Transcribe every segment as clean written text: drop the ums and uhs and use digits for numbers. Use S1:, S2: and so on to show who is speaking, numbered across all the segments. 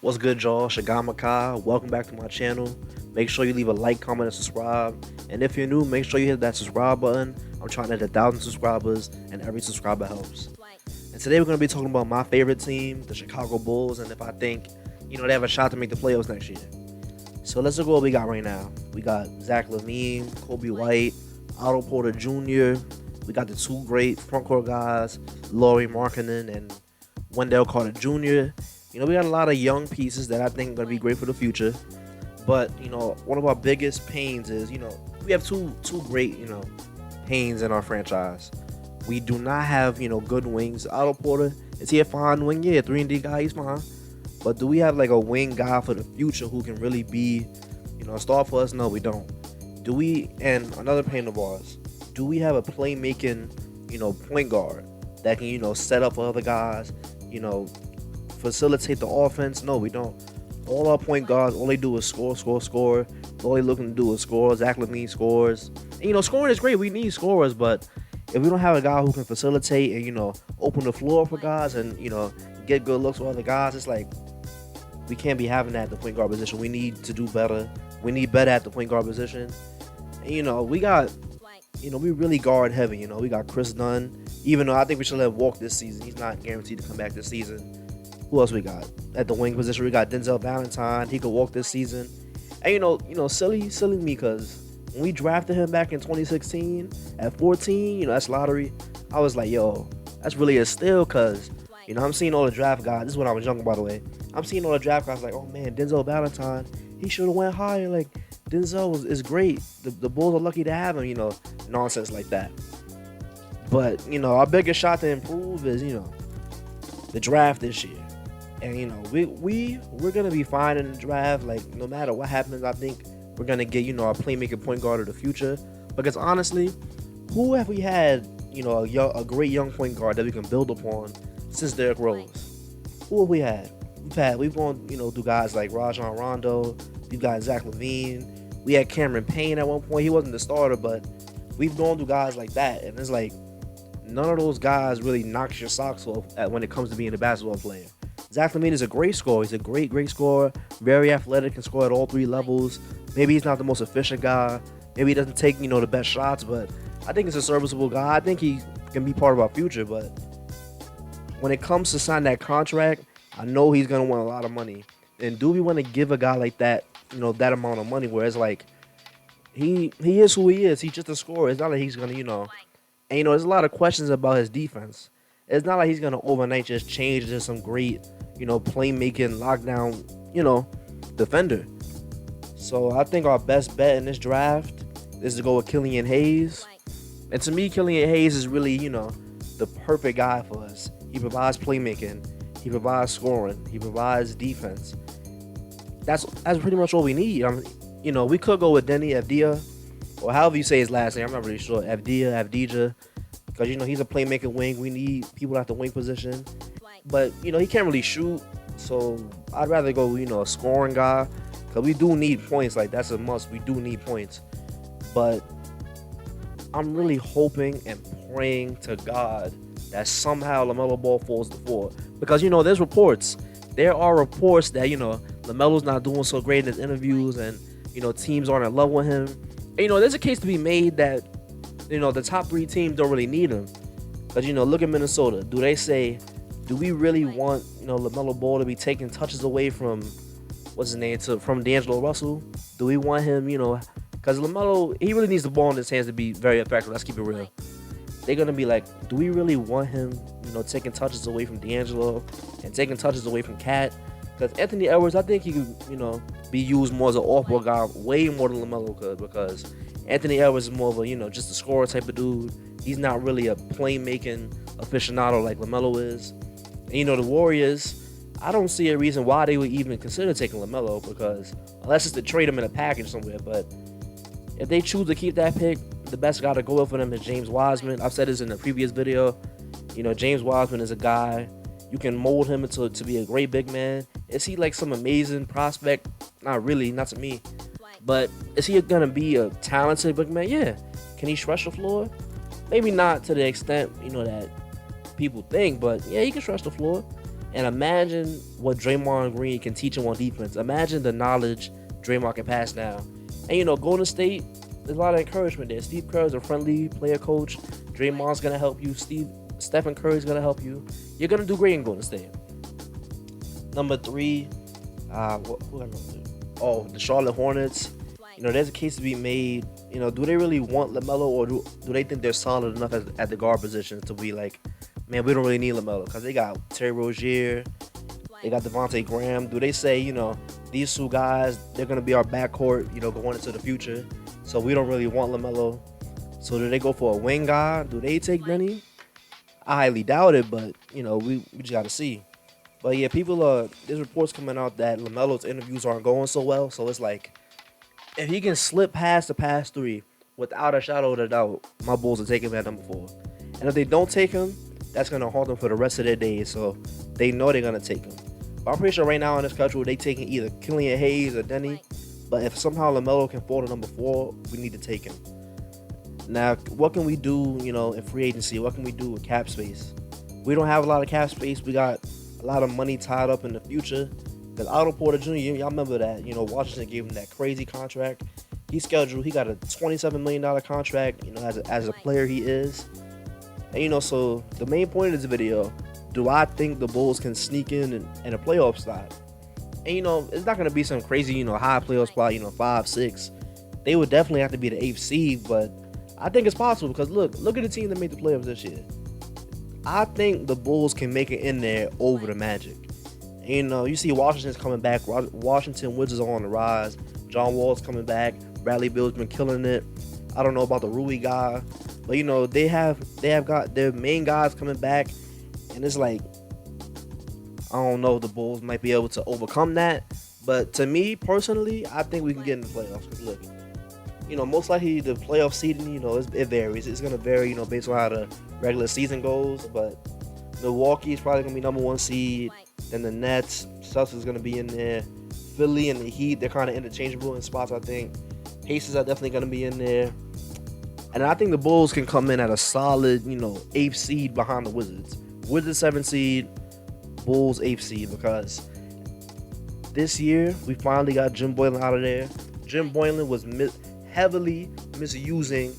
S1: What's good, y'all? Shagamaka. Welcome back to my channel. Make sure you leave a like, comment, and subscribe. And if you're new, make sure you hit that subscribe button. I'm trying to hit 1,000 subscribers, and every subscriber helps. And today we're going to be talking about my favorite team, the Chicago Bulls, and if I think, they have a shot to make the playoffs next year. So let's look at what we got right now. We got Zach LaVine, Kobe White, Otto Porter Jr. We got the two great front court guys, Lauri Markkanen and Wendell Carter Jr. We got a lot of young pieces that I think are going to be great for the future. But, one of our biggest pains is, we have two great, pains in our franchise. We do not have, good wings. Otto Porter, is he a fine wing? Yeah, 3-and-D guy, he's fine. But do we have, like, a wing guy for the future who can really be, a star for us? No, we don't. Do we, and another pain of ours, do we have a playmaking, point guard that can, set up for other guys, facilitate the offense? No, we don't. All our point guards, all they do is score. All they looking to do is score. Zach LaVine scores. And, scoring is great. We need scorers, but if we don't have a guy who can facilitate and, open the floor for guys and, get good looks for other guys, it's like we can't be having that at the point guard position. We need to do better. We need better at the point guard position. And, we got, we really guard heavy. We got Chris Dunn. Even though I think we should let him walk this season. He's not guaranteed to come back this season. Who else we got? At the wing position, we got Denzel Valentine. He could walk this season. And silly me, because when we drafted him back in 2016 at 14, that's lottery. I was like, yo, that's really a steal, because I'm seeing all the draft guys. This is when I was younger, by the way. I'm seeing all the draft guys like, oh man, Denzel Valentine, he should have went higher. Like, Denzel is great. The Bulls are lucky to have him. Nonsense like that. But our biggest shot to improve is the draft this year. And we're gonna be fine in the draft. Like, no matter what happens, I think we're gonna get our playmaking point guard of the future. Because honestly, who have we had a great young point guard that we can build upon since Derrick Rose? Who have we had? We've gone through guys like Rajon Rondo. We've got Zach LaVine. We had Cameron Payne at one point. He wasn't the starter, but we've gone through guys like that, and it's like none of those guys really knocks your socks off when it comes to being a basketball player. Zach LaVine is a great scorer. He's a great scorer. Very athletic, can score at all three levels. Maybe he's not the most efficient guy. Maybe he doesn't take, the best shots, but I think he's a serviceable guy. I think he can be part of our future, but when it comes to sign that contract, I know he's going to want a lot of money. And do we want to give a guy like that, that amount of money, where it's like he is who he is. He's just a scorer. It's not like he's going to, and there's a lot of questions about his defense. It's not like he's going to overnight just change into some great, playmaking, lockdown, defender. So I think our best bet in this draft is to go with Killian Hayes. And to me, Killian Hayes is really, the perfect guy for us. He provides playmaking. He provides scoring. He provides defense. That's pretty much all we need. We could go with Denny Avdia, or however you say his last name. I'm not really sure. Avdija. Because, he's a playmaking wing. We need people at the wing position. But, he can't really shoot. So I'd rather go, a scoring guy. Because we do need points. Like, that's a must. We do need points. But I'm really hoping and praying to God that somehow LaMelo Ball falls to the floor. Because, there's reports. There are reports that, LaMelo's not doing so great in his interviews. And, teams aren't in love with him. And, there's a case to be made that the top three teams don't really need him. Because, look at Minnesota. Do we really want, LaMelo Ball to be taking touches away from, from D'Angelo Russell? Do we want him, because LaMelo, he really needs the ball in his hands to be very effective. Let's keep it real. They're going to be like, do we really want him, taking touches away from D'Angelo and taking touches away from Cat? Because Anthony Edwards, I think he could, be used more as an off-ball guy way more than LaMelo could, because Anthony Edwards is more of a, just a scorer type of dude. He's not really a playmaking aficionado like LaMelo is. And, the Warriors, I don't see a reason why they would even consider taking LaMelo, because unless it's to trade him in a package somewhere. But if they choose to keep that pick, the best guy to go with for them is James Wiseman. I've said this in a previous video. James Wiseman is a guy, you can mold him to be a great big man. Is he like some amazing prospect? Not really, not to me. But is he going to be a talented big man? Yeah. Can he stretch the floor? Maybe not to the extent, that people think, but yeah, he can stretch the floor. And imagine what Draymond Green can teach him on defense. Imagine the knowledge Draymond can pass now. And Golden State, there's a lot of encouragement there. Steve Kerr's a friendly player coach. Draymond's gonna help you. Stephen Curry's gonna help you. You're gonna do great in Golden State. Number three, who got number three? Oh, the Charlotte Hornets. There's a case to be made. Do they really want LaMelo, or do they think they're solid enough at the guard position to be like, man, we don't really need LaMelo? Because they got Terry Rozier, they got Devontae Graham. Do they say, these two guys, they're going to be our backcourt, going into the future, so we don't really want LaMelo? So do they go for a wing guy? Do they take Denny? I highly doubt it, but, we just got to see. But, yeah, there's reports coming out that LaMelo's interviews aren't going so well, so it's like, if he can slip past the past three, without a shadow of a doubt, my Bulls will take him at number 4. And if they don't take him, that's going to haunt them for the rest of their days. So they know they're going to take him. But I'm pretty sure right now in this schedule, they taking either Killian Hayes or Denny. But if somehow LaMelo can fall to number 4, we need to take him. Now, what can we do, in free agency? What can we do with cap space? We don't have a lot of cap space. We got a lot of money tied up in the future. Because Otto Porter Jr., y'all remember that, Washington gave him that crazy contract. He got a $27 million contract, as a player he is. And, so the main point of this video, do I think the Bulls can sneak in a playoff spot? And, it's not going to be some crazy, high playoff spot, 5, 6. They would definitely have to be the 8th seed, but I think it's possible because look at the team that made the playoffs this year. I think the Bulls can make it in there over the Magic. You see Washington's coming back. Washington Wizards are on the rise. John Wall's coming back. Bradley Beal's been killing it. I don't know about the Rui guy, but they have got their main guys coming back, and it's like, I don't know if the Bulls might be able to overcome that. But to me personally, I think we can get in the playoffs. Because look, most likely the playoff seeding, it varies. It's gonna vary, based on how the regular season goes. But Milwaukee is probably gonna be number 1 seed. Then the Nets, Celtics is gonna be in there. Philly and the Heat, they're kind of interchangeable in spots, I think. Pacers are definitely gonna be in there. And I think the Bulls can come in at a solid, 8th seed behind the Wizards. Wizards 7th seed, Bulls 8th seed, because this year we finally got Jim Boylen out of there. Jim Boylen was heavily misusing,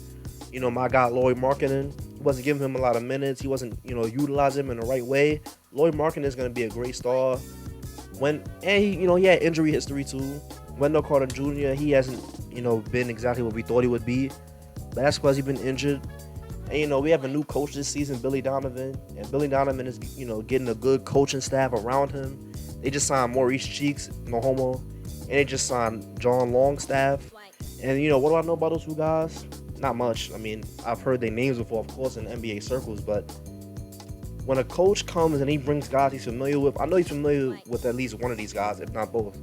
S1: my guy Lauri Markkanen. He wasn't giving him a lot of minutes. He wasn't, utilizing him in the right way. Lauri Markkanen is going to be a great star. He had injury history too. Wendell Carter Jr., he hasn't, been exactly what we thought he would be. But that's because he's been injured. And, we have a new coach this season, Billy Donovan. And Billy Donovan is, getting a good coaching staff around him. They just signed Maurice Cheeks, no homo. And they just signed John Longstaff. And, what do I know about those two guys? Not much. I mean, I've heard their names before, of course, in NBA circles. But when a coach comes and he brings guys he's familiar with, I know he's familiar with at least one of these guys, if not both.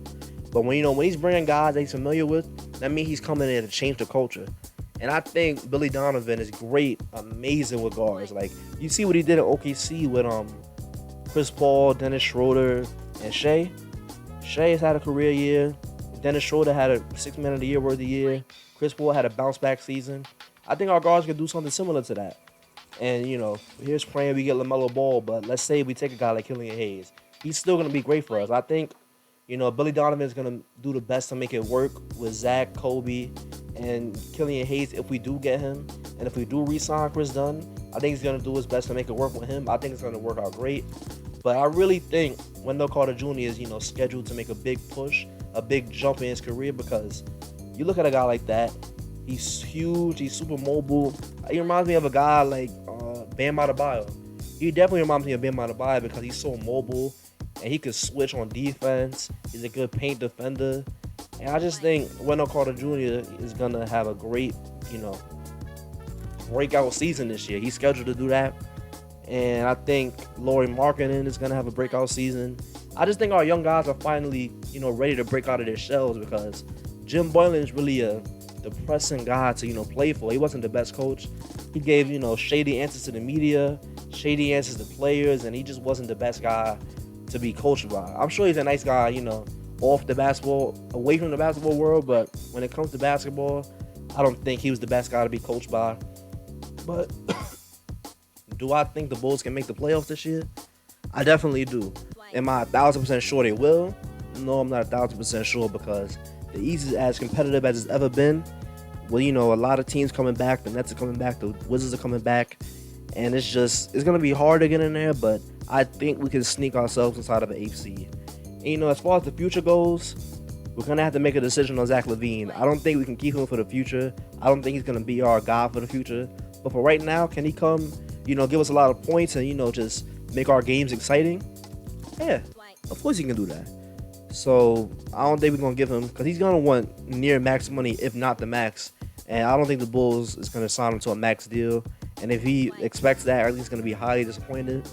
S1: But when he's bringing guys that he's familiar with, that means he's coming in to change the culture. And I think Billy Donovan is great, amazing with guards. Like, you see what he did at OKC with Chris Paul, Dennis Schroeder, and Shea. Shea has had a career year. Dennis Schroeder had a 6 Man of the Year worthy year. Chris Paul had a bounce back season. I think our guards can do something similar to that. And, here's praying we get LaMelo Ball, but let's say we take a guy like Killian Hayes. He's still going to be great for us. I think, Billy Donovan is going to do the best to make it work with Zach, Kobe, and Killian Hayes if we do get him. And if we do re-sign Chris Dunn, I think he's going to do his best to make it work with him. I think it's going to work out great. But I really think Wendell Carter Jr. is, scheduled to make a big push, a big jump in his career, because you look at a guy like that, he's huge, he's super mobile. He reminds me of a guy like Bam Adebayo. He definitely reminds me of Bam Adebayo because he's so mobile and he can switch on defense. He's a good paint defender. And I just think Wendell Carter Jr. is going to have a great, breakout season this year. He's scheduled to do that. And I think Lauri Markkanen is going to have a breakout season. I just think our young guys are finally, ready to break out of their shells, because Jim Boylen is really a depressing guy to, play for. He wasn't the best coach. He gave, shady answers to the media, shady answers to players, and he just wasn't the best guy to be coached by. I'm sure he's a nice guy, off the basketball, away from the basketball world, but when it comes to basketball, I don't think he was the best guy to be coached by. But do I think the Bulls can make the playoffs this year? I definitely do. Am I 1,000% sure they will? No, I'm not 1,000% sure, because the East is as competitive as it's ever been. Well, a lot of teams coming back. The Nets are coming back. The Wizards are coming back, and it's gonna be hard to get in there. But I think we can sneak ourselves inside of the 8th seed. And, as far as the future goes, we're gonna have to make a decision on Zach LaVine. I don't think we can keep him for the future. I don't think he's gonna be our guy for the future. But for right now, can he come, give us a lot of points and just make our games exciting? Yeah, of course he can do that. So I don't think we're gonna give him, because he's gonna want near max money, if not the max. And I don't think the Bulls is gonna sign him to a max deal. And if he expects that, or at least gonna be highly disappointed.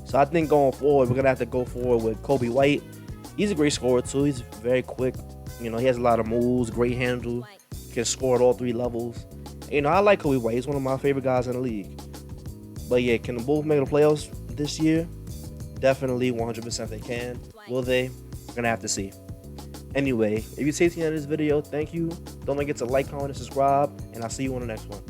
S1: So I think going forward, we're gonna have to go forward with Kobe White. He's a great scorer too. He's very quick. He has a lot of moves, great handle, can score at all 3 levels. I like Kobe White. He's one of my favorite guys in the league. But yeah, can the Bulls make the playoffs this year? Definitely, 100% they can. Will they? We're gonna have to see. Anyway, if you stayed to the end of this video, thank you. Don't forget to like, comment, and subscribe, and I'll see you on the next one.